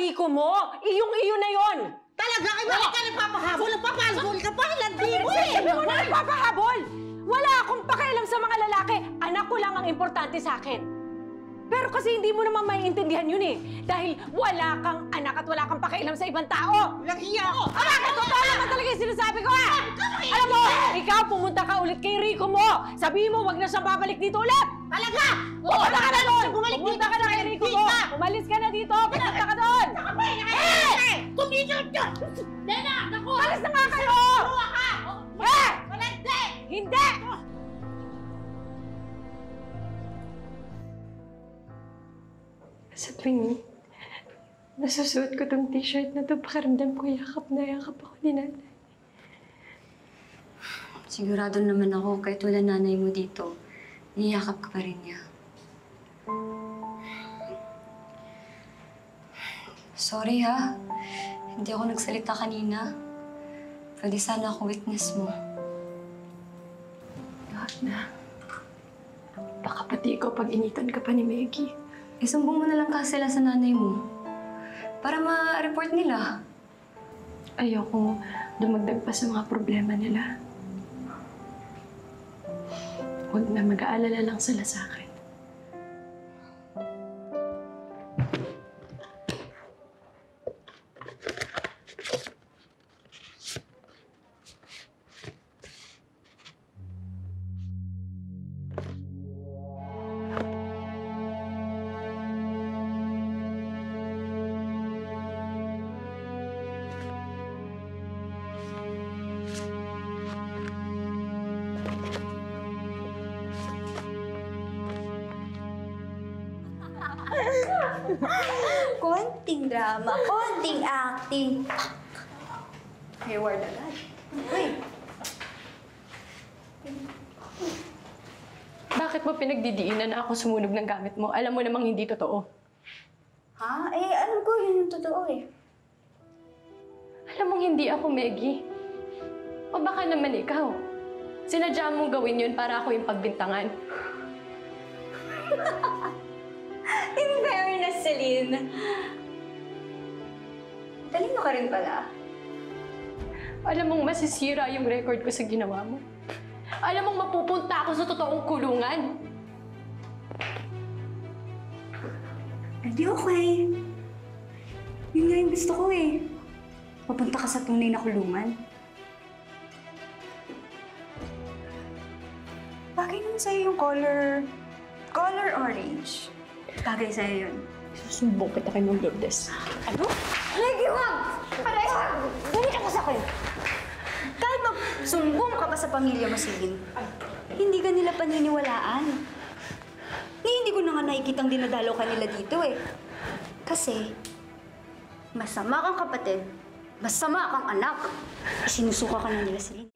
Rico mo, iyong-iyo na yon. Talaga kayo, bakit ka nagpapahabol? Nagpapahabol ka pa, landi mo eh! Sabi mo na nagpapahabol! Wala akong pakialam sa mga lalaki. Anak ko lang ang importante sa akin. Pero kasi hindi mo naman maiintindihan yun eh. Dahil wala kang anak at wala kang pakialam sa ibang tao. Lahiya ako! Totoo naman talaga yung sinasabi ko ah! Alam mo, ikaw pumunta ka ulit kay Rico mo. Sabihin mo, wag na siyang babalik dito ulit. Talaga! Pumunta ka na doon! Pumunta ka na kay Rico mo! Umalis ka na dito! Pumunta ka doon! Tumigil ka! Nena! Naku! Alis na nga kayo! Tuwa ka! Malandi! Hindi! Sa tuwing nasusuot ko tong t-shirt na to, pakiramdam ko yakap na yakap ako ni nanay. Sigurado naman ako, kahit wala nanay mo dito, niyakap ka pa rin niya. Sorry ha, hindi ako nagsalita kanina. Pwede sana ako witness mo. Lahat na. Baka pati ikaw pag-initan ka pa ni Maggie. Isumbong mo na lang kasi sila sa nanay mo. Para ma-report nila. Ayoko dumagdag pa sa mga problema nila. Huwag na, mag-aalala lang sila sa akin. Konting drama, konting acting. Hayward agad. Uy! Bakit mo pinagdidiinan na ako sumunog ng gamit mo? Alam mo namang hindi totoo. Ha? Eh, alam ko yun yung totoo eh. Alam mong hindi ako, Maggie. O baka naman ikaw. Sinadya mong gawin yun para ako yung pagbintangan. In fairness, Celine. Talino ka rin pala. Alam mong masisira yung record ko sa ginawa mo. Alam mong mapupunta ako sa totoong kulungan. Hindi okay. Yun nga yung gusto ko eh. Papunta ka sa tunay na kulungan. Bagay naman sa'yo yung color orange. Bagay sa'yo yun. Susumbong kita kay Ma'am Lourdes. Ano? Maggie, wag! Aray! Dali ka sa akin! Kahit magsumbong ka pa sa pamilya mo, Celine, hindi ka nila paniniwalaan. Hindi ko na nga nakikitang dinadalaw ka nila dito eh. Kasi, masama kang kapatid, masama kang anak. Sinusuka ka na nila, Celine.